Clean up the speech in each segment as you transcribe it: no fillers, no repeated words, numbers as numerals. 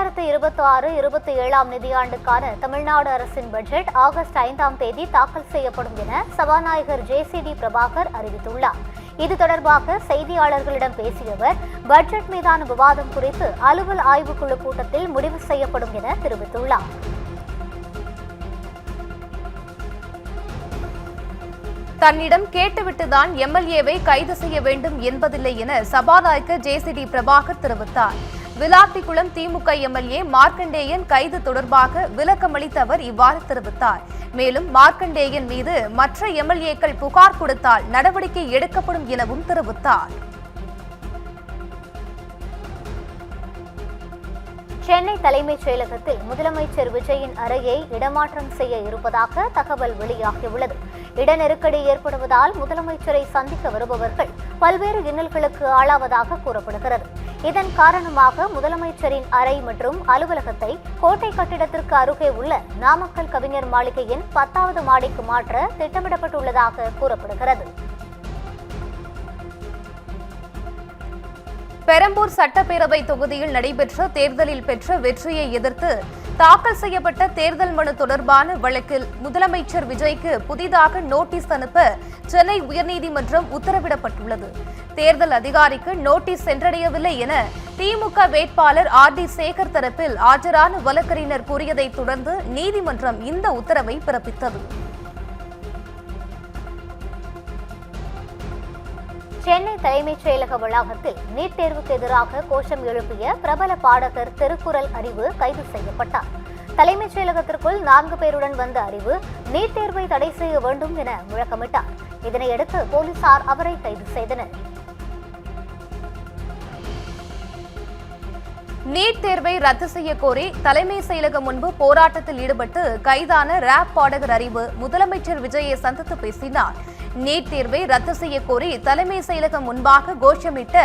2026-27 நிதியாண்டுக்கான தமிழ்நாடு அரசின் budget August 5ஆம் தேதி தாக்கல் செய்யப்படும் என சபாநாயகர் JCD பிரபாகர் அறிவித்துள்ளார். இது தொடர்பாக செய்தியாளர்களிடம் பேசிய அவர், பட்ஜெட் மீதான விவாதம் குறித்து அலுவல் ஆய்வுக்குழு கூட்டத்தில் முடிவு செய்யப்படும் என தெரிவித்துள்ளார். தன்னிடம் கேட்டுவிட்டுதான் MLA-வை கைது செய்ய வேண்டும் என்பதில்லை என சபாநாயகர் JCD பிரபாகர் தெரிவித்தார். விளாத்திக்குளம் திமுக MLA மார்க்கண்டேயன் கைது தொடர்பாக விளக்கமளித்த அவர் இவ்வாறு தெரிவித்தார். மேலும் மார்க்கண்டேயன் மீது மற்ற MLA-க்கள் புகார் கொடுத்தால் நடவடிக்கை எடுக்கப்படும் எனவும் தெரிவித்தார். சென்னை தலைமைச் செயலகத்தில் முதலமைச்சர் விஜயின் அறையை இடமாற்றம் செய்ய இருப்பதாக தகவல் வெளியாகியுள்ளது. இட நெருக்கடி ஏற்படுவதால் முதலமைச்சரை சந்திக்க வருபவர்கள் பல்வேறு இன்னல்களுக்கு ஆளாவதாக கூறப்படுகிறது. இதன் காரணமாக முதலமைச்சரின் அறை மற்றும் அலுவலகத்தை கோட்டை கட்டிடத்திற்கு அருகே உள்ள நாமக்கல் கவிஞர் மாளிகையின் 10வது மாடிக்கு மாற்ற திட்டமிடப்பட்டுள்ளதாக கூறப்படுகிறது. பெரம்பூர் சட்டப்பேரவை தொகுதியில் நடைபெற்ற தேர்தலில் பெற்ற வெற்றியை எதிர்த்து தாக்கல் செய்யப்பட்ட தேர்தல் மனு தொடர்பான வழக்கில் முதலமைச்சர் விஜய்க்கு புதிதாக நோட்டீஸ் அனுப்ப சென்னை உயர்நீதிமன்றம் உத்தரவிடப்பட்டுள்ளது. தேர்தல் அதிகாரிக்கு நோட்டீஸ் சென்றடையவில்லை என திமுக வேட்பாளர் RD சேகர் தரப்பில் ஆஜரான வழக்கறிஞர் கூறியதைத் தொடர்ந்து நீதிமன்றம் இந்த உத்தரவை பிறப்பித்தது. சென்னை தலைமைச் செயலக வளாகத்தில் நீட் தேர்வுக்கு எதிராக கோஷம் எழுப்பிய பிரபல பாடகர் திருக்குறள் அறிவு கைது செய்யப்பட்டார். தலைமைச் செயலகத்திற்குள் 4 பேருடன் வந்த அறிவு நீட் தேர்வை தடை செய்ய வேண்டும் என முழக்கமிட்டார். இதனையடுத்து போலீசார் அவரை கைது செய்தனர். நீட் தேர்வை ரத்து செய்ய கோரி தலைமை செயலகம் முன்பு போராட்டத்தில் ஈடுபட்டு கைதான ராப் பாடகர் அறிவு முதலமைச்சர் விஜயை சந்தித்து பேசினார். நீட் தேர்வை ரத்து செய்ய கோரி தலைமை செயலகம் முன்பாக கோஷமிட்ட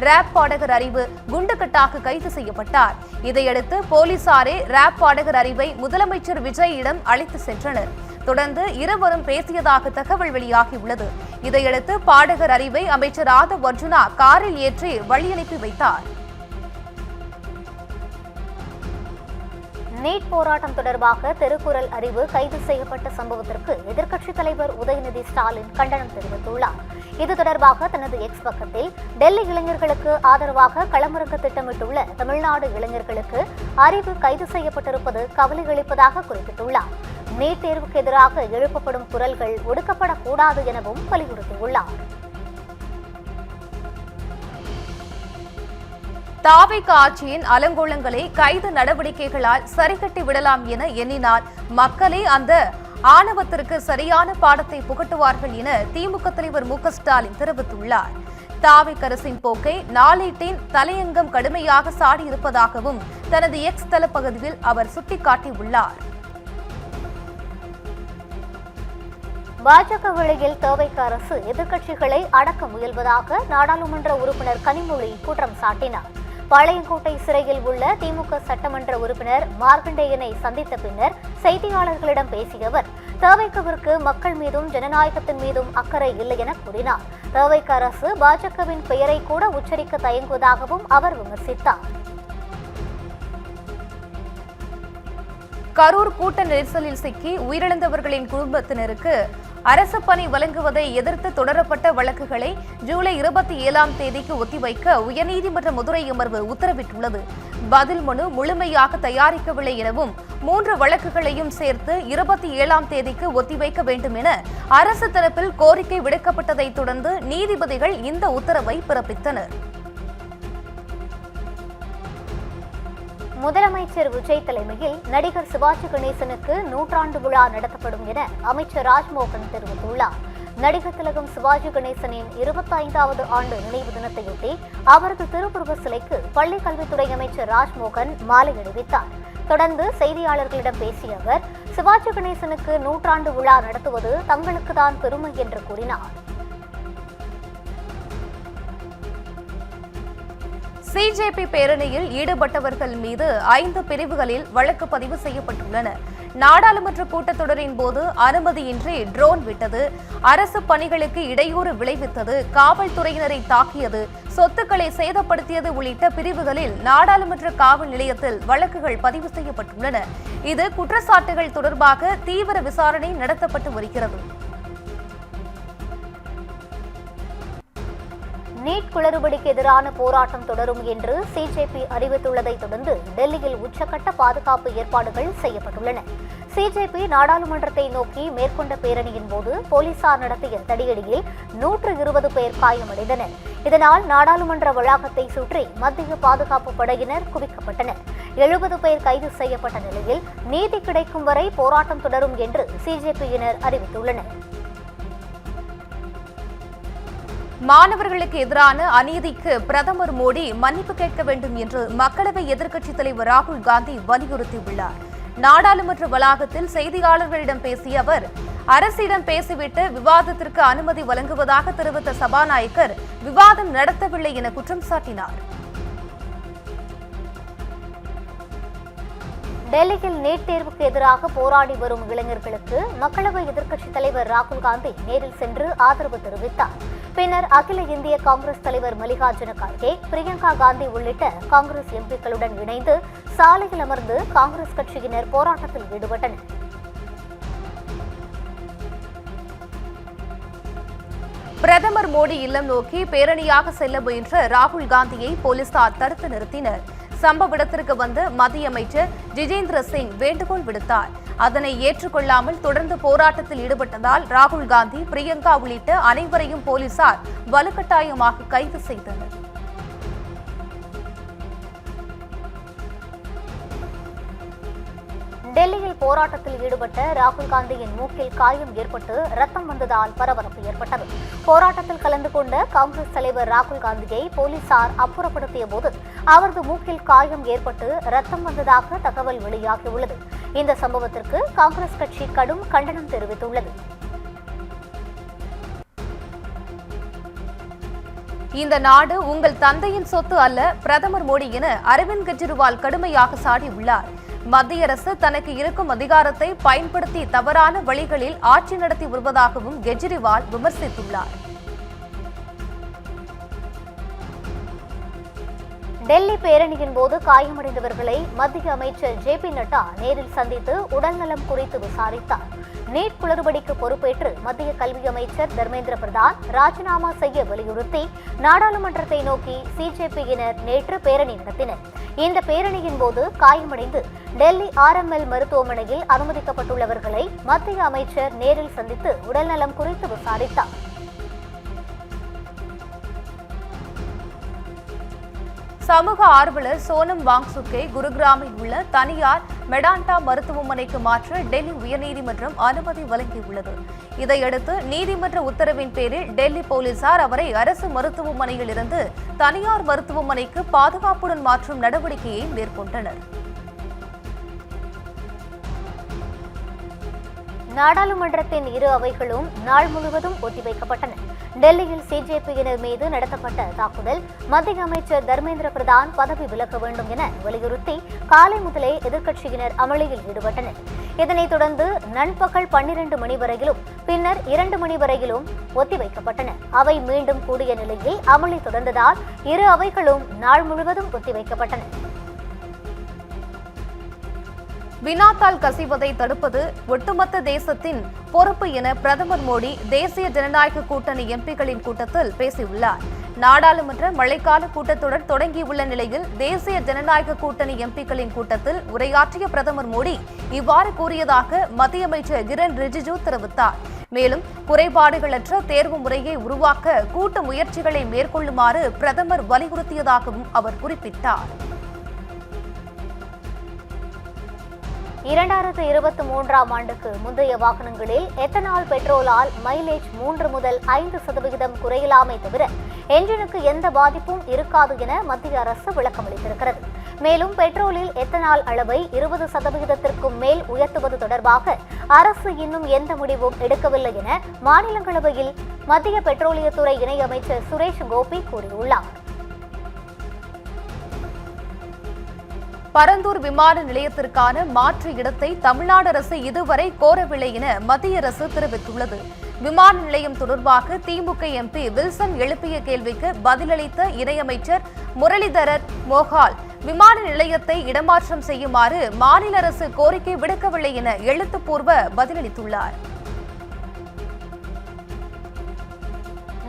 ராப் பாடகர் அறிவு குண்டுகட்டாக கைது செய்யப்பட்டார். இதையடுத்து போலீசாரே ராப் பாடகர் அறிவை முதலமைச்சர் விஜயிடம் அழைத்து சென்றனர். தொடர்ந்து இருவரும் பேசியதாக தகவல் வெளியாகியுள்ளது. இதையடுத்து பாடகர் அறிவை அமைச்சர் ஆதவ் அர்ஜுனா காரில் ஏற்றி வழியனுப்பி வைத்தார். நீட் போராட்டம் தொடர்பாக திருக்குறள் அறிவு கைது செய்யப்பட்ட சம்பவத்திற்கு எதிர்க்கட்சித் தலைவர் உதயநிதி ஸ்டாலின் கண்டனம் தெரிவித்துள்ளார். இது தொடர்பாக தனது எக்ஸ் பக்கத்தில் டெல்லி இளைஞர்களுக்கு ஆதரவாக களமிறக்க திட்டமிட்டுள்ள தமிழ்நாடு இளைஞர்களுக்கு அறிவு கைது செய்யப்பட்டிருப்பது கவலை அளிப்பதாக குறிப்பிட்டுள்ளார். நீட் தேர்வுக்கு எதிராக எழுப்பப்படும் குரல்கள் ஒடுக்கப்படக்கூடாது எனவும் வலியுறுத்தியுள்ளார். தாவேக ஆட்சியின் அலங்கோலங்களை கைது நடவடிக்கைகளால் சரிகட்டி விடலாம் என எண்ணினால் மக்களே அந்த ஆணவத்திற்கு சரியான பாடத்தை புகட்டுவார்கள் என திமுக தலைவர் மு க ஸ்டாலின் தெரிவித்துள்ளார். தாவேக அரசின் போக்கை நாளேட்டின் தலையங்கம் கடுமையாக சாடியிருப்பதாகவும் தனது எக்ஸ் தளப்பகுதியில் அவர் சுட்டிக்காட்டியுள்ளார். பாஜக வழியில் தாவேக அரசு எதிர்க்கட்சிகளை அடக்க முயல்வதாக நாடாளுமன்ற உறுப்பினர் கனிமொழி குற்றம் சாட்டினார். பாளையங்கோட்டை சிறையில் உள்ள திமுக சட்டமன்ற உறுப்பினர் மார்க்கண்டேயனை சந்தித்த பின்னர் செய்தியாளர்களிடம் பேசிய அவர், தாவேகவிற்கு மக்கள் மீதும் ஜனநாயகத்தின் மீதும் அக்கறை இல்லை என கூறினார். தாவேக அரசு பாஜகவின் பெயரை கூட உச்சரிக்க தயங்குவதாகவும் அவர் விமர்சித்தார். கரூர் கூட்ட நெரிசலில் சிக்கி உயிரிழந்தவர்களின் குடும்பத்தினருக்கு அரசு பணி வழங்குவதை எதிர்த்து தொடரப்பட்ட வழக்குகளை ஜூலை 27ஆம் தேதிக்கு ஒத்திவைக்க உயர்நீதிமன்ற மதுரை அமர்வு உத்தரவிட்டுள்ளது. பதில் மனு முழுமையாக தயாரிக்கவில்லை எனவும் 3 வழக்குகளையும் சேர்த்து 27ஆம் தேதிக்கு ஒத்திவைக்க வேண்டும் என அரசு தரப்பில் கோரிக்கை விடுக்கப்பட்டதை தொடர்ந்து நீதிபதிகள் இந்த உத்தரவை பிறப்பித்தனர். முதலமைச்சர் விஜய் தலைமையில் நடிகர் சிவாஜி கணேசனுக்கு 100ஆண்டு விழா நடத்தப்படும் என அமைச்சர் ராஜ்மோகன் தெரிவித்துள்ளார். நடிகர் திலகம் சிவாஜி கணேசனின் 25வது ஆண்டு நினைவு தினத்தையொட்டி அவரது திருவுருவ சிலைக்கு பள்ளிக் கல்வித்துறை அமைச்சர் ராஜ்மோகன் மாலை அணிவித்தார். தொடர்ந்து செய்தியாளர்களிடம் பேசிய அவர், சிவாஜி கணேசனுக்கு 100ஆண்டு விழா நடத்துவது தங்களுக்குதான் பெருமை என்று கூறினார். சிஜேபி பேரணியில் ஈடுபட்டவர்கள் மீது 5 பிரிவுகளில் வழக்கு பதிவு செய்யப்பட்டுள்ளன. நாடாளுமன்ற கூட்டத்தொடரின் போது அனுமதியின்றி ட்ரோன் விட்டது, அரசு பணிகளுக்கு இடையூறு விளைவித்தது, காவல்துறையினரை தாக்கியது, சொத்துக்களை சேதப்படுத்தியது உள்ளிட்ட பிரிவுகளில் நாடாளுமன்ற காவல் நிலையத்தில் வழக்குகள் பதிவு செய்யப்பட்டுள்ளன. இது குற்றச்சாட்டுகள் தொடர்பாக தீவிர விசாரணை நடத்தப்பட்டு வருகிறது. நீட் குளறுபடிக்கு எதிரான போராட்டம் தொடரும் என்று சிஜேபி அறிவித்துள்ளதை தொடர்ந்து டெல்லியில் உச்சக்கட்ட பாதுகாப்பு ஏற்பாடுகள் செய்யப்பட்டுள்ளன. சிஜேபி நாடாளுமன்றத்தை நோக்கி மேற்கொண்ட பேரணியின் போது போலீசார் நடத்திய தடியடியில் 120 பேர் காயமடைந்தனர். இதனால் நாடாளுமன்ற வளாகத்தை சுற்றி மத்திய பாதுகாப்பு படையினர் குவிக்கப்பட்டனர். 70 பேர் கைது செய்யப்பட்ட நிலையில் நீதி கிடைக்கும் வரை போராட்டம் தொடரும் என்று சிஜேபியினர் அறிவித்துள்ளனர். மாணவர்களுக்கு எதிரான அநீதிக்கு பிரதமர் மோடி மன்னிப்பு கேட்க வேண்டும் என்று மக்களவை எதிர்க்கட்சித் தலைவர் ராகுல் காந்தி வலியுறுத்தியுள்ளார். நாடாளுமன்ற வளாகத்தில் செய்தியாளர்களிடம் பேசிய அவர், அரசிடம் பேசிவிட்டு விவாதத்திற்கு அனுமதி வழங்குவதாக தெரிவித்த சபாநாயகர் விவாதம் நடத்தவில்லை என குற்றம் சாட்டினார். டெல்லியில் நீட் தேர்வுக்கு எதிராக போராடி வரும் இளைஞர்களுக்கு மக்களவை எதிர்க்கட்சித் தலைவர் ராகுல் காந்தி நேரில் சென்று ஆதரவு தெரிவித்தார். பின்னர் அகில இந்திய காங்கிரஸ் தலைவர் மல்லிகார்ஜுன கார்கே, பிரியங்கா காந்தி உள்ளிட்ட காங்கிரஸ் எம்பிக்களுடன் இணைந்து சாலையில் அமர்ந்து காங்கிரஸ் கட்சியினர் போராட்டத்தில் ஈடுபட்டனர். பிரதமர் மோடி இல்லம் நோக்கி பேரணியாக செல்ல முயன்ற ராகுல் காந்தியை போலீசார் தடுத்து நிறுத்தினர். சம்பவ இடத்திற்கு வந்த மத்திய அமைச்சர் ஜிதேந்திர சிங் வேண்டுகோள் விடுத்தார். அதனை ஏற்றுக்கொள்ளாமல் தொடர்ந்து போராட்டத்தில் ஈடுபட்டதால் ராகுல் காந்தி, பிரியங்கா உள்ளிட்ட அனைவரையும் போலீசார் வலுக்கட்டாயமாக கைது செய்தனர். டெல்லியில் போராட்டத்தில் ஈடுபட்ட ராகுல் காந்தியின் மூக்கில் காயம் ஏற்பட்டு ரத்தம் வந்ததால் பரபரப்பு ஏற்பட்டது. போராட்டத்தில் கலந்து கொண்ட காங்கிரஸ் தலைவர் ராகுல் காந்தியை போலீசார் அப்புறப்படுத்திய போது அவரது மூக்கில் காயம் ஏற்பட்டு ரத்தம் வந்ததாக தகவல் வெளியாகியுள்ளது. இந்த சம்பவத்திற்கு காங்கிரஸ் கட்சி கடும் கண்டனம் தெரிவித்துள்ளது. இந்த நாடு உங்கள் தந்தையின் சொத்து அல்ல பிரதமர் மோடி என அரவிந்த் கெஜ்ரிவால் கடுமையாக சாடியுள்ளார். மத்திய அரசு தனக்கு இருக்கும் அதிகாரத்தை பயன்படுத்தி தவறான வழிகளில் ஆட்சி நடத்தி வருவதாகவும் கெஜ்ரிவால் விமர்சித்துள்ளார். டெல்லி பேரணியின் போது காயமடைந்தவர்களை மத்திய அமைச்சர் ஜே.பி. நட்டா நேரில் சந்தித்து உடல்நலம் குறித்து விசாரித்தார். நீட் குளறுபடிக்கு பொறுப்பேற்று மத்திய கல்வி அமைச்சர் தர்மேந்திர பிரதான் ராஜினாமா செய்ய வலியுறுத்தி நாடாளுமன்றத்தை நோக்கி சிஜேபியினர் நேற்று பேரணி நடத்தினர். இந்த பேரணியின் போது காயமடைந்து டெல்லி RML மருத்துவமனையில் அனுமதிக்கப்பட்டுள்ளவர்களை மத்திய அமைச்சர் நேரில் சந்தித்து உடல்நலம் குறித்து விசாரித்தார். சமூக ஆர்வலர் சோனம் வாங்சுக்கை குருகிராமில் உள்ள தனியார் மெடாண்டா மருத்துவமனைக்கு மாற்ற டெல்லி உயர்நீதிமன்றம் அனுமதி வழங்கியுள்ளது. இதையடுத்து நீதிமன்ற உத்தரவின் பேரில் டெல்லி போலீசார் அவரை அரசு மருத்துவமனையில் இருந்து தனியார் மருத்துவமனைக்கு பாதுகாப்புடன் மாற்றும் நடவடிக்கையை மேற்கொண்டனர். நாடாளுமன்றத்தின் இரு அவைகளும் நாள் முழுவதும் ஒத்திவைக்கப்பட்டன. டெல்லியில் சிஜேபியினர் மீது நடத்தப்பட்ட தாக்குதல், மத்திய அமைச்சர் தர்மேந்திர பிரதான் பதவி விலக வேண்டும் என வலியுறுத்தி காலை முதலே எதிர்க்கட்சியினர் அமளியில் ஈடுபட்டனர். இதனைத் தொடர்ந்து நண்பகல் 12 மணி வரையிலும் பின்னர் 2 மணி வரையிலும் ஒத்திவைக்கப்பட்டன. அவை மீண்டும் கூடிய நிலையில் அமளி தொடர்ந்ததால் இரு அவைகளும் நாள் முழுவதும் ஒத்திவைக்கப்பட்டன. வினாத்தால் கசிவதை தடுப்பது ஒட்டுமொத்த தேசத்தின் பொறுப்பு என பிரதமர் மோடி தேசிய ஜனநாயக கூட்டணி எம்பிக்களின் கூட்டத்தில் பேசியுள்ளார். நாடாளுமன்ற மழைக்கால கூட்டத்தொடர் தொடங்கியுள்ள நிலையில் தேசிய ஜனநாயக கூட்டணி எம்பிக்களின் கூட்டத்தில் உரையாற்றிய பிரதமர் மோடி இவ்வாறு கூறியதாக மத்திய அமைச்சர் கிரண் ரிஜிஜு தெரிவித்தார். மேலும் குறைபாடுகளற்ற தேர்வு முறையை உருவாக்க கூட்டு முயற்சிகளை மேற்கொள்ளுமாறு பிரதமர் வலியுறுத்தியதாகவும் அவர் குறிப்பிட்டார். 2023ஆம் ஆண்டுக்கு முந்தைய வாகனங்களில் எத்தனால் பெட்ரோலால் மைலேஜ் 3 முதல் 5% குறையலாமே தவிர என்ஜினுக்கு எந்த பாதிப்பும் இருக்காது என மத்திய அரசு விளக்கமளித்திருக்கிறது. மேலும் பெட்ரோலில் எத்தனால் அளவை 20%க்கும் மேல் உயர்த்துவது தொடர்பாக அரசு இன்னும் எந்த முடிவும் எடுக்கவில்லை என மாநிலங்களவையில் மத்திய பெட்ரோலியத்துறை இணையமைச்சர் சுரேஷ் கோபி கூறியுள்ளார். பரந்தூர் விமான நிலையத்திற்கான மாற்று இடத்தை தமிழ்நாடு அரசு இதுவரை கோரவில்லை என மத்திய அரசு தெரிவித்துள்ளது. விமான நிலையம் தொடர்பாக திமுக எம்பி வில்சன் எழுப்பிய கேள்விக்கு பதிலளித்த இணையமைச்சர் முரளிதரர் மோகால் விமான நிலையத்தை இடமாற்றம் செய்யுமாறு மாநில அரசு கோரிக்கை விடுக்கவில்லை என எழுத்துப்பூர்வ பதிலளித்துள்ளார்.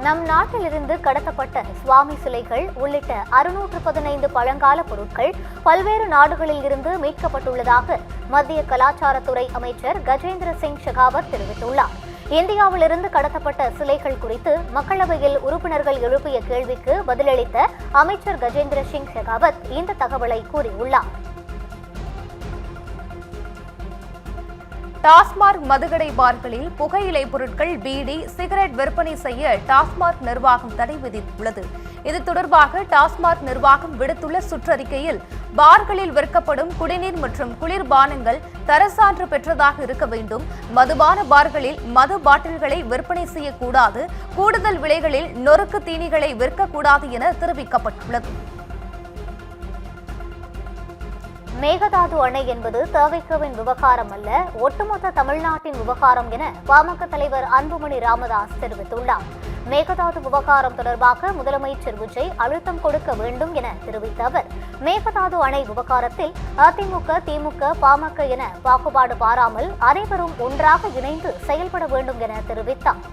நம் நாட்டிலிருந்து கடத்தப்பட்ட சுவாமி சிலைகள் உள்ளிட்ட 615 பழங்கால பொருட்கள் பல்வேறு நாடுகளில் இருந்து மீட்கப்பட்டுள்ளதாக மத்திய கலாச்சாரத்துறை அமைச்சர் கஜேந்திர சிங் ஷெகாவத் தெரிவித்துள்ளார். இந்தியாவிலிருந்து கடத்தப்பட்ட சிலைகள் குறித்து மக்களவையில் உறுப்பினர்கள் எழுப்பிய கேள்விக்கு பதிலளித்த அமைச்சர் கஜேந்திர சிங் ஷெகாவத் இந்த தகவலை கூறியுள்ளார். டாஸ்மாக் மதுக்கடை பார்களில் புகையிலை பொருட்கள், பீடி, சிகரெட் விற்பனை செய்ய டாஸ்மாக் நிர்வாகம் தடை விதித்துள்ளது. இது தொடர்பாக டாஸ்மாக் நிர்வாகம் விடுத்துள்ள சுற்றறிக்கையில், பார்களில் விற்கப்படும் குடிநீர் மற்றும் குளிர்பானங்கள் தரச்சான்று பெற்றதாக இருக்க வேண்டும். மதுபான பார்களில் மது பாட்டில்களை விற்பனை செய்யக்கூடாது. கூடுதல் விலைகளில் நொறுக்கு தீனிகளை விற்கக்கூடாது என தெரிவிக்கப்பட்டுள்ளது. மேகதாது அணை என்பது தவிகவின் விவகாரம் அல்ல, ஒட்டுமொத்த தமிழ்நாட்டின் விவகாரம் என பாமக தலைவர் அன்புமணி ராமதாஸ் தெரிவித்துள்ளார். மேகதாது விவகாரம் தொடர்பாக முதலமைச்சர் விஜய் அழுத்தம் கொடுக்க வேண்டும் என தெரிவித்த அவர், மேகதாது அணை விவகாரத்தில் அதிமுக, திமுக, பாமக என பாகுபாடு பாராமல் அனைவரும் ஒன்றாக இணைந்து செயல்பட வேண்டும் என தெரிவித்தார்.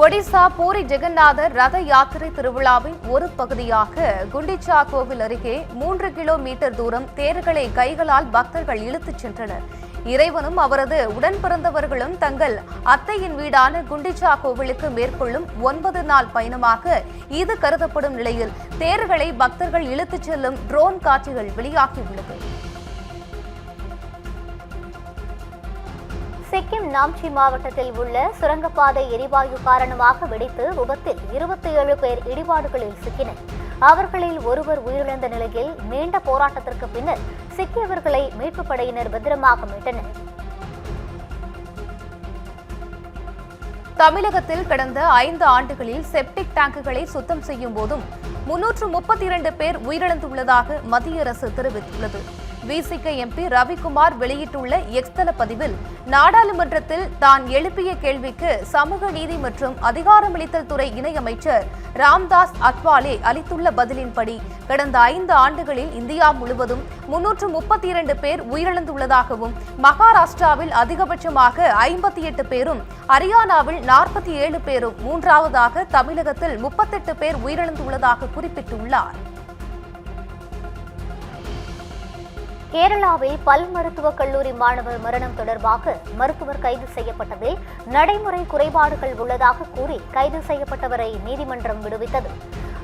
ஒடிசா பூரி ஜெகநாதர் ரத யாத்திரை திருவிழாவின் ஒரு பகுதியாக குண்டிச்சா கோவில் அருகே 3 கிலோமீட்டர் தூரம் தேர்களை கைகளால் பக்தர்கள் இழுத்துச் சென்றனர். இறைவனும் அவரது உடன் பிறந்தவர்களும் தங்கள் அத்தையின் வீடான குண்டிச்சா கோவிலுக்கு மேற்கொள்ளும் 9 நாள் பயணமாக இது கருதப்படும் நிலையில் தேர்களை பக்தர்கள் இழுத்துச் செல்லும் ட்ரோன் காட்சிகள் வெளியாகியுள்ளது. சிக்கிம் நாம்ச்சி மாவட்டத்தில் உள்ள சுரங்கப்பாதை எரிவாயு காரணமாக வெடித்து விபத்தில் 27 பேர் இடிபாடுகளில் சிக்கினர். அவர்களில் ஒருவர் உயிரிழந்த நிலையில் நீண்ட போராட்டத்திற்கு பின்னர் சிக்கியவர்களை மீட்புப் படையினர் பத்திரமாக மீட்டனர். தமிழகத்தில் கடந்த 5 ஆண்டுகளில் செப்டிக் டேங்குகளை சுத்தம் செய்யும் போதும் 332 பேர் உயிரிழந்துள்ளதாக மத்திய அரசு தெரிவித்துள்ளது. விசிக எம்பி ரவிக்குமார் வெளியிட்டுள்ள எக்ஸ் தள பதிவில், நாடாளுமன்றத்தில் தான் எழுப்பிய கேள்விக்கு சமூக நீதி மற்றும் அதிகாரமளித்தல் துறை இணையமைச்சர் ராம்தாஸ் அத்வாலே அளித்துள்ள பதிலின்படி, கடந்த 5 ஆண்டுகளில் இந்தியா முழுவதும் 332 பேர் உயிரிழந்துள்ளதாகவும், மகாராஷ்டிராவில் அதிகபட்சமாக 58 பேரும், ஹரியானாவில் 47 பேரும், மூன்றாவதாக தமிழகத்தில் 38 பேர் உயிரிழந்துள்ளதாக குறிப்பிட்டுள்ளார். கேரளாவில் பல் மருத்துவக் கல்லூரி மாணவர் மரணம் தொடர்பாக மருத்துவர் கைது செய்யப்பட்டதில் நடைமுறை குறைபாடுகள் உள்ளதாக கூறி கைது செய்யப்பட்டவரை நீதிமன்றம் விடுவித்தது.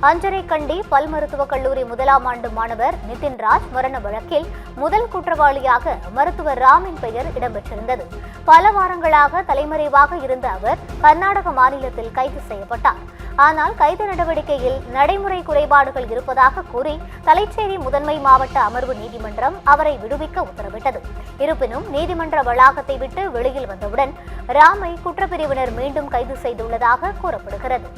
அஞ்சரைக்கண்டி பல் மருத்துவக் கல்லூரி 1ஆம் ஆண்டு மாணவர் நிதின்ராஜ் மரண வழக்கில் முதல் குற்றவாளியாக மருத்துவர் ராமின் பெயர் இடம்பெற்றிருந்தது. பல வாரங்களாக தலைமறைவாக இருந்த அவர் கர்நாடக மாநிலத்தில் கைது செய்யப்பட்டார். ஆனால் கைது நடவடிக்கையில் நடைமுறை குறைபாடுகள் இருப்பதாக கூறி தலைச்சேரி முதன்மை மாவட்ட அமர்வு நீதிமன்றம் அவரை விடுவிக்க உத்தரவிட்டது. இருப்பினும் நீதிமன்ற வளாகத்தை விட்டு வெளியில் வந்தவுடன் ராமை குற்றப்பிரிவினர் மீண்டும் கைது செய்துள்ளதாக கூறப்படுகிறது.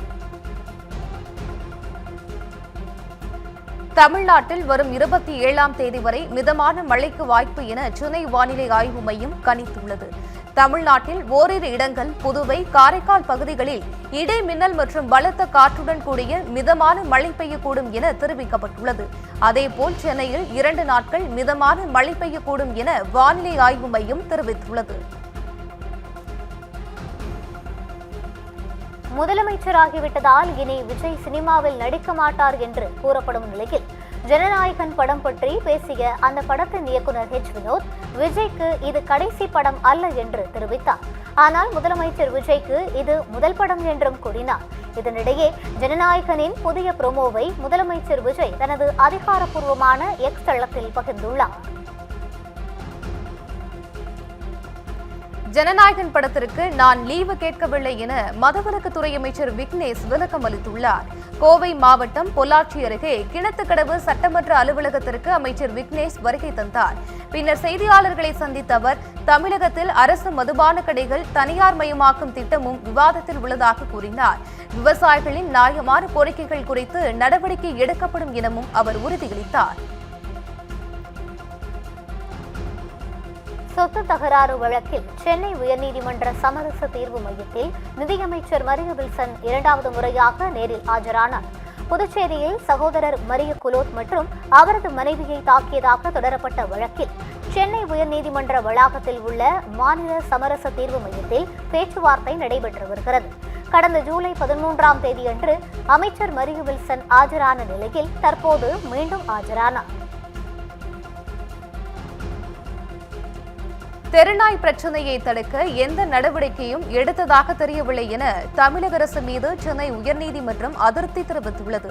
தமிழ்நாட்டில் வரும் 27ஆம் தேதி வரை மிதமான மழைக்கு வாய்ப்பு என சென்னை வானிலை ஆய்வு மையம் கணித்துள்ளது. தமிழ்நாட்டில் ஓரிரு இடங்கள், புதுவை, காரைக்கால் பகுதிகளில் இடி மின்னல் மற்றும் பலத்த காற்றுடன் கூடிய மிதமான மழை பெய்யக்கூடும் என தெரிவிக்கப்பட்டுள்ளது. அதேபோல் சென்னையில் 2 நாட்கள் மிதமான மழை பெய்யக்கூடும் என வானிலை ஆய்வு மையம் தெரிவித்துள்ளது. முதலமைச்சராகிவிட்டதால் இனி விஜய் சினிமாவில் நடிக்க மாட்டார் என்று கூறப்படும் நிலையில் ஜனநாயகன் படம் பற்றி பேசிய அந்த படத்தின் இயக்குனர் H. வினோத், விஜய்க்கு இது கடைசி படம் அல்ல என்று தெரிவித்தார். ஆனால் முதலமைச்சர் விஜய்க்கு இது முதல் படம் என்றும் கூறினார். இதனிடையே ஜனநாயகனின் புதிய ப்ரோமோவை முதலமைச்சர் விஜய் தனது அதிகாரப்பூர்வமான எக்ஸ் தளத்தில் பகிர்ந்துள்ளார். ஜனநாயகன் படத்திற்கு நான் லீவு கேட்கவில்லை என மதுவிலக்குத்துறை அமைச்சர் விக்னேஷ் விளக்கம் அளித்துள்ளார். கோவை மாவட்டம் பொள்ளாச்சி அருகே கிணத்துக்கடவு சட்டமன்ற அலுவலகத்திற்கு அமைச்சர் விக்னேஷ் வருகை தந்தார். பின்னர் செய்தியாளர்களை சந்தித்த அவர், தமிழகத்தில் அரசு மதுபான கடைகள் தனியார் மயமாக்கும் திட்டமும் விவாதத்தில் உள்ளதாக கூறினார். விவசாயிகளின் நியாயமான கோரிக்கைகள் குறித்து நடவடிக்கை எடுக்கப்படும் எனவும் அவர் உறுதியளித்தார். சொத்து தகராறு வழக்கில் சென்னை உயர்நீதிமன்ற சமரச தீர்வு மையத்தில் நிதியமைச்சர் மரிய வில்சன் இரண்டாவது முறையாக நேரில் ஆஜரானார். புதுச்சேரியில் சகோதரர் மரிய குலோத் மற்றும் அவரது மனைவியை தாக்கியதாக தொடரப்பட்ட வழக்கில் சென்னை உயர்நீதிமன்ற வளாகத்தில் உள்ள மாநில சமரச தீர்வு மையத்தில் பேச்சுவார்த்தை நடைபெற்று வருகிறது. கடந்த ஜூலை 13ஆம் தேதியன்று அமைச்சர் மரிய வில்சன் ஆஜரான நிலையில் தற்போது மீண்டும் ஆஜரானார். தெருநாய் பிரச்சினையை தடுக்க எந்த நடவடிக்கையும் எடுத்ததாக தெரியவில்லை என தமிழக அரசு மீது சென்னை உயர்நீதிமன்றம் அதிருப்தி தெரிவித்துள்ளது.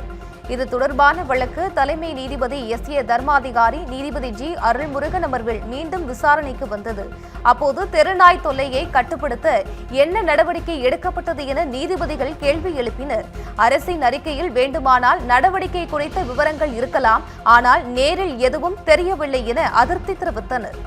இது தொடர்பான வழக்கு தலைமை நீதிபதி எஸ்.ஏ. தர்மாதிகாரி நீதிபதி ஜி. அருள்முருகன் அமர்வில் மீண்டும் விசாரணைக்கு வந்தது. அப்போது தெருநாய் தொல்லையை கட்டுப்படுத்த என்ன நடவடிக்கை எடுக்கப்பட்டது என நீதிபதிகள் கேள்வி எழுப்பினர். அரசின் அறிக்கையில் வேண்டுமானால் நடவடிக்கை குறித்த விவரங்கள் இருக்கலாம், ஆனால் நேரில் எதுவும் தெரியவில்லை என அதிருப்தி தெரிவித்தனர்.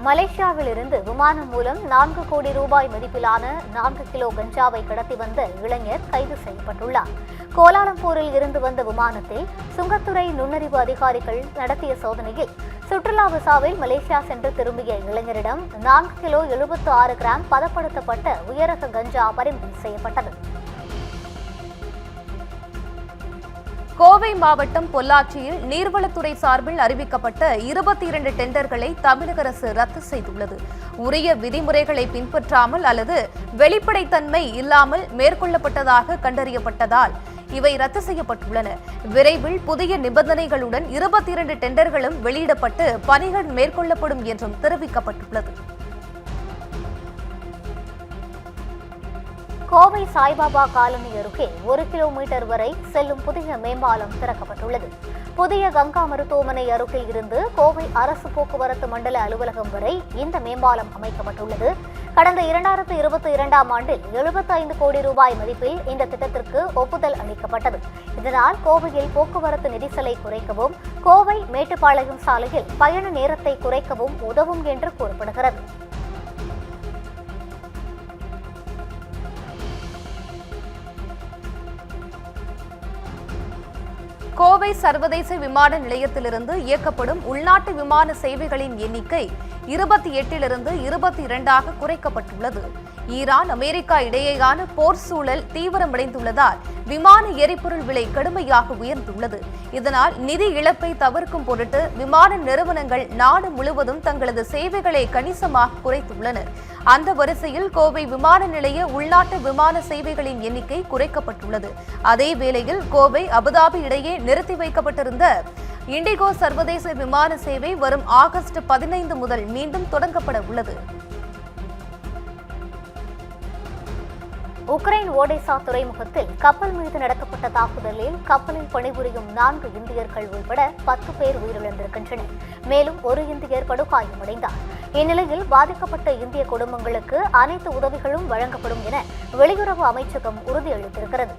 மலேசியாவில் இருந்து விமானம் மூலம் 4 கோடி ரூபாய் மதிப்பிலான 4 கிலோ கஞ்சாவை கடத்தி வந்த இளைஞர் கைது செய்யப்பட்டுள்ளார். கோலாலம்பூரில் இருந்து வந்த விமானத்தில் சுங்கத்துறை நுண்ணறிவு அதிகாரிகள் நடத்திய சோதனையில் சுற்றுலா விசாவில் மலேசியா சென்று திரும்பிய இளைஞரிடம் 4 கிலோ 76 கிராம் பதப்படுத்தப்பட்ட உயரக கஞ்சா பறிமுதல் செய்யப்பட்டது. கோவை மாவட்டம் பொள்ளாச்சியில் நீர்வளத்துறை சார்பில் அறிவிக்கப்பட்ட 22 டெண்டர்களை தமிழக அரசு ரத்து செய்துள்ளது. உரிய விதிமுறைகளை பின்பற்றாமல் அல்லது வெளிப்படைத்தன்மை இல்லாமல் மேற்கொள்ளப்பட்டதாக கண்டறியப்பட்டதால் இவை ரத்து செய்யப்பட்டுள்ளன. விரைவில் புதிய நிபந்தனைகளுடன் 22 டெண்டர்களும் வெளியிடப்பட்டு பணிகள் மேற்கொள்ளப்படும் என்றும் தெரிவிக்கப்பட்டுள்ளது. கோவை சாய்பாபா காலனி அருகே 1 கிலோமீட்டர் வரை செல்லும் புதிய மேம்பாலம் திறக்கப்பட்டுள்ளது. புதிய கங்கா மருத்துவமனை அருகில் இருந்து கோவை அரசு போக்குவரத்து மண்டல அலுவலகம் வரை இந்த மேம்பாலம் அமைக்கப்பட்டுள்ளது. கடந்த 2022ஆம் ஆண்டில் 75 கோடி ரூபாய் மதிப்பில் இந்த திட்டத்திற்கு ஒப்புதல் அளிக்கப்பட்டது. இதனால் கோவையில் போக்குவரத்து நெரிசலை குறைக்கவும் கோவை மேட்டுப்பாளையம் சாலையில் பயண நேரத்தை குறைக்கவும் உதவும் என்று கூறப்படுகிறது. கோவை சர்வதேச விமான நிலையத்திலிருந்து இயக்கப்படும் உள்நாட்டு விமான சேவைகளின் எண்ணிக்கை 28லிருந்து 22ஆக குறைக்கப்பட்டுள்ளது. ஈரான் அமெரிக்கா இடையேயான போர் சூழல் தீவிரமடைந்துள்ளதால் விமான எரிபொருள் விலை கடுமையாக உயர்ந்துள்ளது. இதனால் நிதி இழப்பை தவிர்க்கும் பொருட்டு விமான நிறுவனங்கள் நாடு முழுவதும் தங்களது சேவைகளை கணிசமாக குறைத்துள்ளனர். அந்த வரிசையில் கோவை விமான நிலைய உள்நாட்டு விமான சேவைகளின் எண்ணிக்கை குறைக்கப்பட்டுள்ளது. அதே வேளையில் கோவை அபுதாபி இடையே நிறுத்தி வைக்கப்பட்டிருந்த இண்டிகோ சர்வதேச விமான சேவை வரும் ஆகஸ்ட் 15 முதல் மீண்டும் தொடங்கப்பட உள்ளது. உக்ரைன் ஓடேசா துறைமுகத்தில் கப்பல் மீது நடத்தப்பட்ட தாக்குதலில் கப்பலில் பணிபுரியும் 4 இந்தியர்கள் உள்பட 10 பேர் உயிரிழந்திருக்கின்றனர். மேலும் ஒரு இந்தியர் படுகாயமடைந்தார். இந்நிலையில் பாதிக்கப்பட்ட இந்திய குடும்பங்களுக்கு அனைத்து உதவிகளும் வழங்கப்படும் என வெளியுறவு அமைச்சகம் உறுதியளித்திருக்கிறது.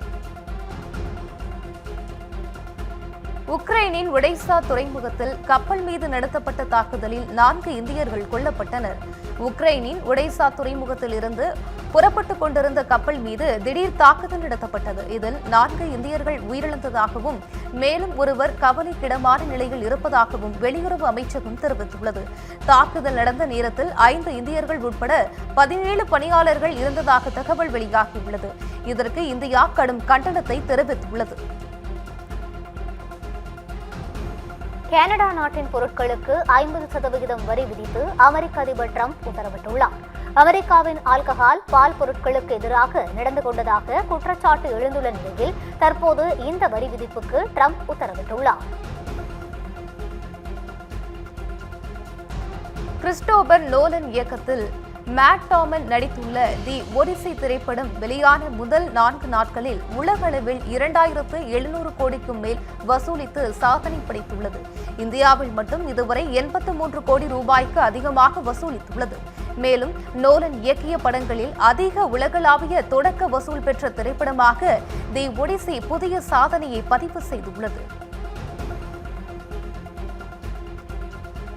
உக்ரைனின் ஒடேசா துறைமுகத்தில் கப்பல் மீது நடத்தப்பட்ட தாக்குதலில் 4 இந்தியர்கள் கொல்லப்பட்டனர். உக்ரைனின் ஒடேசா துறைமுகத்தில் இருந்து புறப்பட்டுக் கொண்டிருந்த கப்பல் மீது திடீர் தாக்குதல் நடத்தப்பட்டது. இதில் 4 இந்தியர்கள் உயிரிழந்ததாகவும் மேலும் ஒருவர் கவலைக்கிடமான நிலையில் இருப்பதாகவும் வெளியுறவு அமைச்சகம் தெரிவித்துள்ளது. தாக்குதல் நடந்த நேரத்தில் 5 இந்தியர்கள் உட்பட 17 பணியாளர்கள் இருந்ததாக தகவல் வெளியாகியுள்ளது. இதற்கு இந்தியா கடும் கண்டனத்தை தெரிவித்துள்ளது. கனடா நாட்டின் பொருட்களுக்கு 50% வரி விதித்து அமெரிக்க அதிபர் டிரம்ப் உத்தரவிட்டுள்ளார். அமெரிக்காவின் ஆல்கஹால், பால் பொருட்களுக்கு எதிராக நடந்து கொண்டதாக குற்றச்சாட்டு எழுந்துள்ள நிலையில் தற்போது இந்த வரி விதிப்புக்கு டிரம்ப் உத்தரவிட்டுள்ளார். கிறிஸ்டோபர் நோலன் இயக்கத்தில் மேட் டாமன் நடித்துள்ள தி ஒடிசி திரைப்படம் வெளியான முதல் 4 நாட்களில் உலக அளவில் 2700 கோடிக்கும் மேல் வசூலித்து சாதனை படைத்துள்ளது. இந்தியாவில் மட்டும் இதுவரை 83 கோடி ரூபாய்க்கு அதிகமாக வசூலித்துள்ளது. மேலும் நோலன் இயக்கிய படங்களில் அதிக உலகளாவிய தொடக்க வசூல் பெற்ற திரைப்படமாக தி ஒடிசி புதிய சாதனையை பதிவு செய்துள்ளது.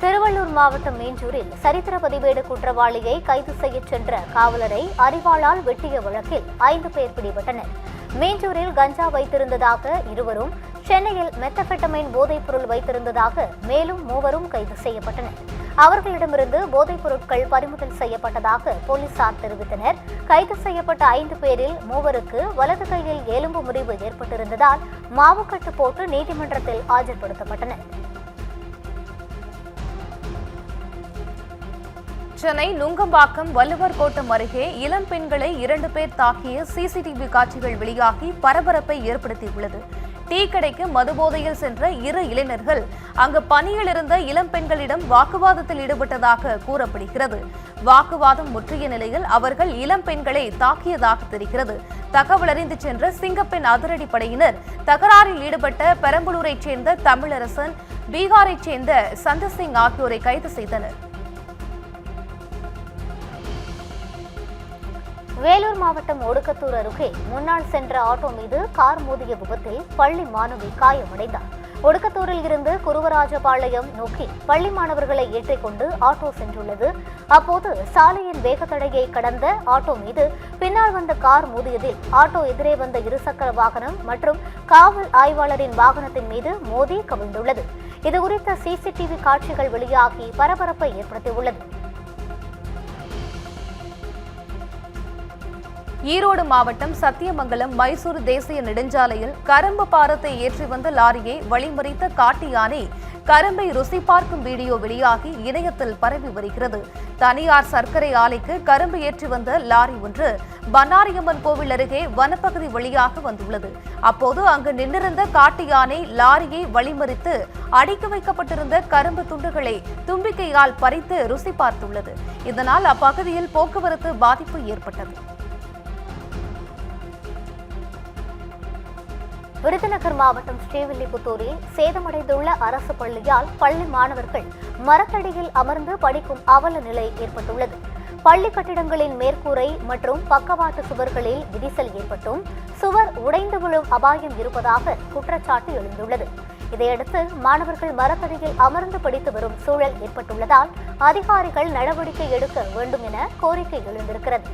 திருவள்ளூர் மாவட்டம் மீஞ்சூரில் சரித்திர பதிவேடு குற்றவாளியை கைது செய்ய சென்ற காவலரை அரிவாளால் வெட்டிய வழக்கில் 5 பேர் பிடிபட்டனர். மீஞ்சூரில் கஞ்சா வைத்திருந்ததாக 2வரும், சென்னையில் மெத்தபெட்டமைன் போதைப் பொருள் வைத்திருந்ததாக மேலும் 3 கைது செய்யப்பட்டனர். அவர்களிடமிருந்து போதைப் பொருட்கள் பறிமுதல் செய்யப்பட்டதாக போலீசார் தெரிவித்தனர். கைது செய்யப்பட்ட 5 பேரில் 3 வலது கையில் எலும்பு முறிவு ஏற்பட்டிருந்ததால் மாவுக்கட்டு போட்டு நீதிமன்றத்தில் ஆஜர்படுத்தப்பட்டனர். சென்னை நுங்கம்பாக்கம் வள்ளுவர் கோட்டம் அருகே இளம் பெண்களை 2 பேர் தாக்கிய சிசிடிவி காட்சிகள் வெளியாகி பரபரப்பை ஏற்படுத்தியுள்ளது. டீ கடைக்கு மதுபோதையில் சென்ற 2 இளைஞர்கள் அங்கு பணியில் இருந்த இளம் பெண்களிடம் வாக்குவாதத்தில் ஈடுபட்டதாக கூறப்படுகிறது. வாக்குவாதம் முற்றிய நிலையில் அவர்கள் இளம் பெண்களை தாக்கியதாக தெரிகிறது. தகவல் அறிந்து சென்ற சிங்கப்பெண் அதிரடி படையினர் தகராறில் ஈடுபட்ட பெரம்பலூரைச் சேர்ந்த தமிழரசன், பீகாரைச் சேர்ந்த சந்தசிங் ஆகியோரை கைது செய்தனர். வேலூர் மாவட்டம் ஒடுக்கத்தூர் அருகே முன்னாள் சென்ற ஆட்டோ மீது கார் மோதிய விபத்தில் பள்ளி மாணவி காயமடைந்தார். ஒடுக்கத்தூரில் இருந்து குருவராஜபாளையம் நோக்கி பள்ளி மாணவர்களை ஏற்றிக்கொண்டு ஆட்டோ சென்றுள்ளது. அப்போது சாலையின் வேகத்தடையை கடந்த ஆட்டோ மீது பின்னால் வந்த கார் மோதியதில் ஆட்டோ எதிரே வந்த இருசக்கர வாகனம் மற்றும் காவல் ஆய்வாளரின் வாகனத்தின் மீது மோதி கவிழ்ந்துள்ளது. இதுகுறித்த சிசிடிவி காட்சிகள் வெளியாகி பரபரப்பை ஏற்படுத்தியுள்ளது. ஈரோடு மாவட்டம் சத்தியமங்கலம் மைசூர் தேசிய நெடுஞ்சாலையில் கரும்பு பாரத்தை ஏற்றி வந்த லாரியை வழிமறித்த காட்டு யானை கரும்பை ருசி பார்க்கும் வீடியோ வெளியாகி இணையத்தில் பரவி வருகிறது. தனியார் சர்க்கரை ஆலைக்கு கரும்பு ஏற்றி வந்த லாரி ஒன்று பன்னாரியம்மன் கோவில் அருகே வனப்பகுதி வழியாக வந்துள்ளது. அப்போது அங்கு நின்றிருந்த காட்டு யானை லாரியை வழிமறித்து அடுக்கி வைக்கப்பட்டிருந்த கரும்பு துண்டுகளை தும்பிக்கையால் பறித்து ருசி பார்த்துள்ளது. இதனால் அப்பகுதியில் போக்குவரத்து பாதிப்பு ஏற்பட்டது. விருதுநகர் மாவட்டம் ஸ்ரீவில்லிபுத்தூரில் சேதமடைந்துள்ள அரசு பள்ளியால் பள்ளி மாணவர்கள் மரத்தடியில் அமர்ந்து படிக்கும் அவல நிலை ஏற்பட்டுள்ளது. பள்ளி கட்டிடங்களின் மேற்கூரை மற்றும் பக்கவாட்டு சுவர்களில் விரிசல் ஏற்பட்டும் சுவர் உடைந்து விழும் அபாயம் இருப்பதாக குற்றச்சாட்டு எழுந்துள்ளது. இதையடுத்து மாணவர்கள் மரத்தடியில் அமர்ந்து படித்து வரும் சூழல் ஏற்பட்டுள்ளதால் அதிகாரிகள் நடவடிக்கை எடுக்க வேண்டும் என கோரிக்கை எழுந்திருக்கிறது.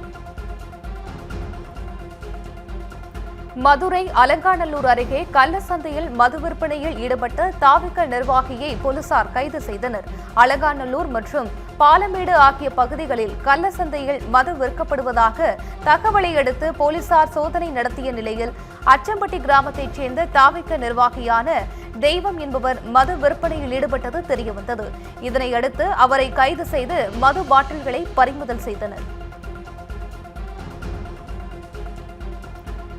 மதுரை அலங்காநல்லூர் அருகே கள்ளசந்தையில் மது விற்பனையில் ஈடுபட்ட தாவிக நிர்வாகியை போலீசார் கைது செய்தனர். அலங்காநல்லூர் மற்றும் பாலமேடு ஆகிய பகுதிகளில் கள்ளசந்தையில் மது விற்கப்படுவதாக தகவலை அடுத்து போலீசார் சோதனை நடத்திய நிலையில் அச்சம்பட்டி கிராமத்தைச் சேர்ந்த தாவிக நிர்வாகியான தெய்வம் என்பவர் மது விற்பனையில் ஈடுபட்டது தெரியவந்தது. இதனையடுத்து அவரை கைது செய்து மது பாட்டில்களை பறிமுதல் செய்தனர்.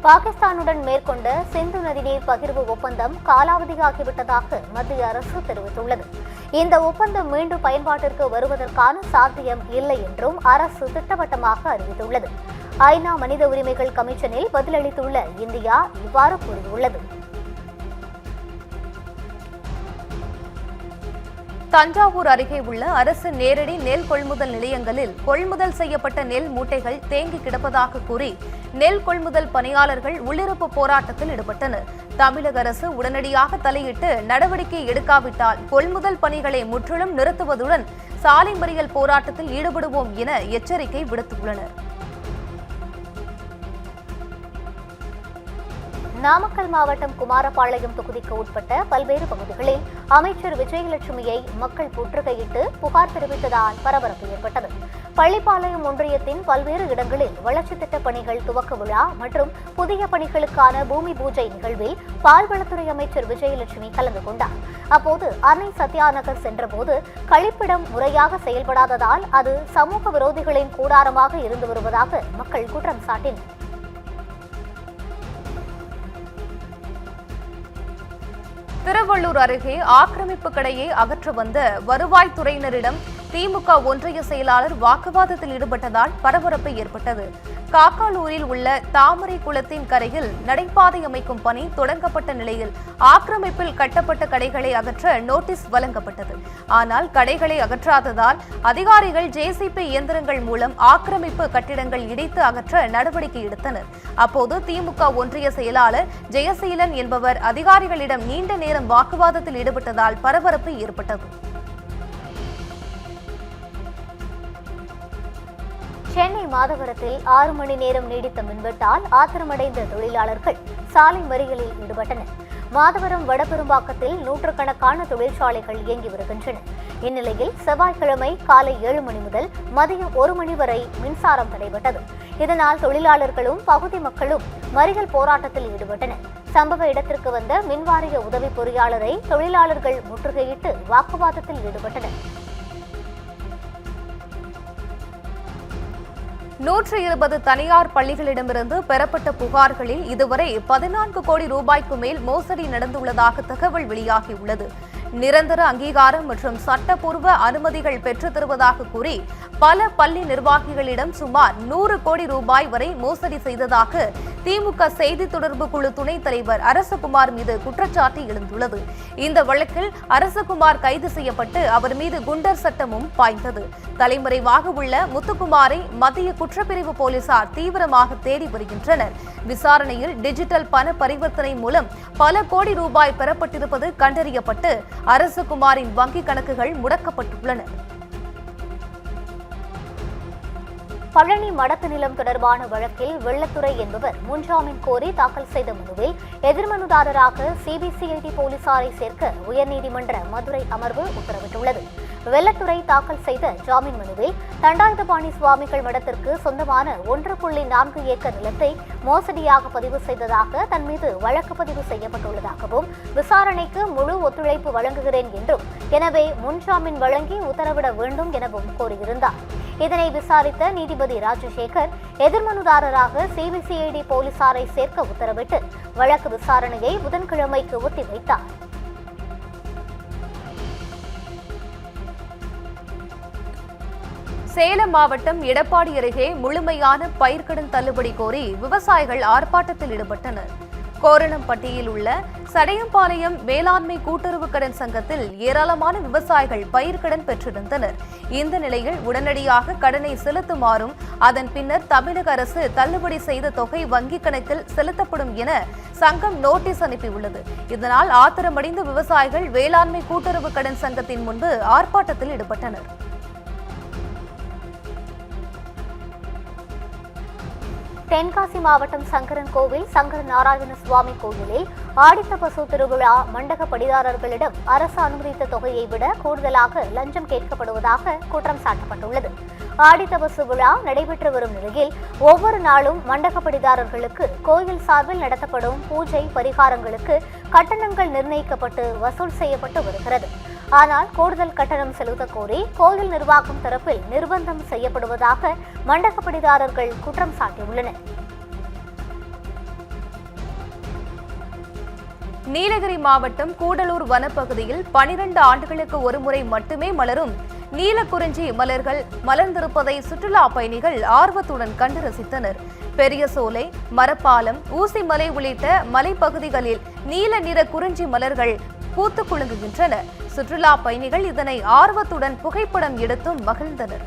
பாகிஸ்தானுடன் மேற்கொண்ட சிந்து நதிநீர் பகிர்வு ஒப்பந்தம் காலாவதியாகிவிட்டதாக மத்திய அரசு தெரிவித்துள்ளது. இந்த ஒப்பந்தம் மீண்டும் பயன்பாட்டிற்கு வருவதற்கான சாத்தியம் இல்லை என்றும் அரசு திட்டவட்டமாக அறிவித்துள்ளது. ஐநா மனித உரிமைகள் கமிஷனில் பதிலளித்துள்ள இந்தியா இவ்வாறு கூறியுள்ளது. தஞ்சாவூர் அருகே உள்ள அரசு நேரடி நெல் கொள்முதல் நிலையங்களில் கொள்முதல் செய்யப்பட்ட நெல் மூட்டைகள் தேங்கி கிடப்பதாக கூறி நெல் கொள்முதல் பணியாளர்கள் உள்ளிருப்பு போராட்டத்தில் ஈடுபட்டனர். தமிழக அரசு உடனடியாக தலையிட்டு நடவடிக்கை எடுக்காவிட்டால் கொள்முதல் பணிகளை முற்றிலும் நிறுத்துவதுடன் சாலை மறியல் போராட்டத்தில் ஈடுபடுவோம் என எச்சரிக்கை விடுத்துள்ளனர். நாமக்கல் மாவட்டம் குமாரபாளையம் தொகுதிக்கு உட்பட்ட பல்வேறு பகுதிகளில் அமைச்சர் விஜயலட்சுமியை மக்கள் முற்றுகையிட்டு புகார் தெரிவித்ததால் பரபரப்பு ஏற்பட்டது. பள்ளிப்பாளையம் ஒன்றியத்தின் பல்வேறு இடங்களில் வளர்ச்சித் திட்டப் பணிகள் துவக்க விழா மற்றும் புதிய பணிகளுக்கான பூமி பூஜை நிகழ்வில் பால்வளத்துறை அமைச்சர் விஜயலட்சுமி கலந்து கொண்டார். அப்போது அன்னை சத்யா நகர் சென்றபோது கழிப்பிடம் முறையாக செயல்படாததால் அது சமூக விரோதிகளின் கூடாரமாக இருந்து வருவதாக மக்கள் குற்றம் சாட்டினர். திருவள்ளூர் அருகே ஆக்கிரமிப்பு கடையை அகற்ற வந்த வருவாய்த்துறையினரிடம் திமுக ஒன்றிய செயலாளர் வாக்குவாதத்தில் ஈடுபட்டதால் பரபரப்பு ஏற்பட்டது. காக்காலூரில் உள்ள தாமரை குளத்தின் கரையில் நடைபாதை அமைக்கும் பணி தொடங்கப்பட்ட நிலையில் ஆக்கிரமிப்பில் கட்டப்பட்ட கடைகளை அகற்ற நோட்டீஸ் வழங்கப்பட்டது. ஆனால் கடைகளை அகற்றாததால் அதிகாரிகள் ஜேசிபி இயந்திரங்கள் மூலம் ஆக்கிரமிப்பு கட்டிடங்கள் இடித்து அகற்ற நடவடிக்கை எடுத்தனர். அப்போது திமுக ஒன்றிய செயலாளர் ஜெயசீலன் என்பவர் அதிகாரிகளிடம் நீண்ட நேரம் வாக்குவாதத்தில் ஈடுபட்டதால் பரபரப்பு ஏற்பட்டது. சென்னை மாதவரத்தில் 6 மணி நேரம் நீடித்த மின்வெட்டால் ஆத்திரமடைந்த தொழிலாளர்கள் சாலை மறியலில் ஈடுபட்டனர். மாதவரம் வடபெரும்பாக்கத்தில் நூற்றுக்கணக்கான தொழிற்சாலைகள் இயங்கி வருகின்றன. இந்நிலையில் செவ்வாய்க்கிழமை காலை 7 மணி முதல் மதியம் 1 மணி வரை மின்சாரம் தடைபட்டது. இதனால் தொழிலாளர்களும் பகுதி மக்களும் மறியல் போராட்டத்தில் ஈடுபட்டனர். சம்பவ இடத்திற்கு வந்த மின்வாரிய உதவி பொறியாளரை தொழிலாளர்கள் முற்றுகையிட்டு வாக்குவாதத்தில் ஈடுபட்டனர். 120 தனியார் பள்ளிகளிடமிருந்து பெறப்பட்ட புகார்களில் இதுவரை 14 கோடி ரூபாய்க்கு மேல் மோசடி நடந்துள்ளதாக தகவல் வெளியாகியுள்ளது. நிரந்தர அங்கீகாரம் மற்றும் சட்டப்பூர்வ அனுமதிகள் பெற்றுத் தருவதாக கூறி பல பள்ளி நிர்வாகிகளிடம் சுமார் 100 கோடி ரூபாய் வரை மோசடி செய்ததாக திமுக செய்தி தொடர்பு குழு துணைத் தலைவர் அரசகுமார் மீது குற்றச்சாட்டு எழுந்துள்ளது. இந்த வழக்கில் அரசகுமார் கைது செய்யப்பட்டு அவர் மீது குண்டர் சட்டமும் பாய்ந்தது. தலைமறைவாக உள்ள முத்துக்குமாரை மத்திய குற்றப்பிரிவு போலீசார் தீவிரமாக தேடி வருகின்றனர். விசாரணையில் டிஜிட்டல் பண பரிவர்த்தனை மூலம் பல கோடி ரூபாய் பெறப்பட்டிருப்பது கண்டறியப்பட்டு அரசகுமாரின் வங்கிக் கணக்குகள் முடக்கப்பட்டுள்ளன. பழனி மடத்து நிலம் தொடர்பான வழக்கில் வெள்ளத்துறை என்பவர் முன்ஜாமீன் கோரி தாக்கல் செய்த மனுவில் எதிர்மனுதாரராக சிபிசிஐடி போலீசாரை சேர்க்க உயர்நீதிமன்ற மதுரை அமர்வு உத்தரவிட்டுள்ளது. வெள்ளத்துறை தாக்கல் செய்த ஜாமீன் மனுவில் தண்டாயுதபாணி சுவாமிகள் மடத்திற்கு சொந்தமான 1.4 ஏக்கர் நிலத்தை மோசடியாக பதிவு செய்ததாக தன் மீது வழக்கு பதிவு செய்யப்பட்டுள்ளதாகவும் விசாரணைக்கு முழு ஒத்துழைப்பு வழங்குகிறேன் என்றும் எனவே முன்ஜாமீன் வழங்கி உத்தரவிட வேண்டும் எனவும் கோரியிருந்தார். இதனை விசாரித்த நீதிபதி ராஜசேகர் எதிர்மனுதாரராக சிபிசிஐடி போலீசாரை சேர்க்க உத்தரவிட்டு வழக்கு விசாரணையை புதன்கிழமைக்கு ஒத்திவைத்தார். சேலம் மாவட்டம் எடப்பாடி அருகே முழுமையான பயிர்க்கடன் தள்ளுபடி கோரி விவசாயிகள் ஆர்ப்பாட்டத்தில் ஈடுபட்டனர். கோரணம்பட்டியில் உள்ள சடையம்பாளையம் வேளாண்மை கூட்டுறவு கடன் சங்கத்தில் ஏராளமான விவசாயிகள் பயிர்க்கடன் பெற்றிருந்தனர். இந்த நிலையில் உடனடியாக கடனை செலுத்துமாறும் அதன் பின்னர் தமிழக அரசு தள்ளுபடி செய்த தொகை வங்கிக் கணக்கில் செலுத்தப்படும் என சங்கம் நோட்டீஸ் அனுப்பியுள்ளது. இதனால் ஆத்திரமடைந்த விவசாயிகள் வேளாண்மை கூட்டுறவு கடன் சங்கத்தின் முன்பு ஆர்ப்பாட்டத்தில் ஈடுபட்டனர். தென்காசி மாவட்டம் சங்கரன் கோவில் சங்கர நாராயண சுவாமி கோயிலில் ஆடித்தபசு திருவிழா மண்டக படிதாரர்களிடம் அரசு அனுமதித்த தொகையை விட கூடுதலாக லஞ்சம் கேட்கப்படுவதாக குற்றம் சாட்டப்பட்டுள்ளது. ஆடித்தபசு விழா நடைபெற்று வரும் நிலையில் ஒவ்வொரு நாளும் மண்டக படிதாரர்களுக்கு கோயில் சார்பில் நடத்தப்படும் பூஜை பரிகாரங்களுக்கு கட்டணங்கள் நிர்ணயிக்கப்பட்டு வசூல் செய்யப்பட்டு வருகிறது. ஆனால் கூடுதல் கட்டணம் செலுத்த கோரி கோயில் நிர்வாகம் தரப்பில் நிர்பந்தம் செய்யப்படுவதாக மண்டகப்படிதாரர்கள் குற்றம் சாட்டியுள்ளனர். நீலகிரி மாவட்டம் கூடலூர் வனப்பகுதியில் 12 ஆண்டுகளுக்கு ஒருமுறை மட்டுமே மலரும் நீலக்குறிஞ்சி மலர்கள் மலர்ந்திருப்பதை சுற்றுலா பயணிகள் ஆர்வத்துடன் கண்டு ரசித்தனர். பெரிய சோலை, மரப்பாலம், ஊசிமலை உள்ளிட்ட மலைப்பகுதிகளில் நீல நிற குறிஞ்சி மலர்கள் பூத்து குலுங்குகின்றன. சுற்றுலா பயணிகள் இதனை ஆர்வத்துடன் புகைப்படம் எடுத்தும் மகிழ்ந்தனர்.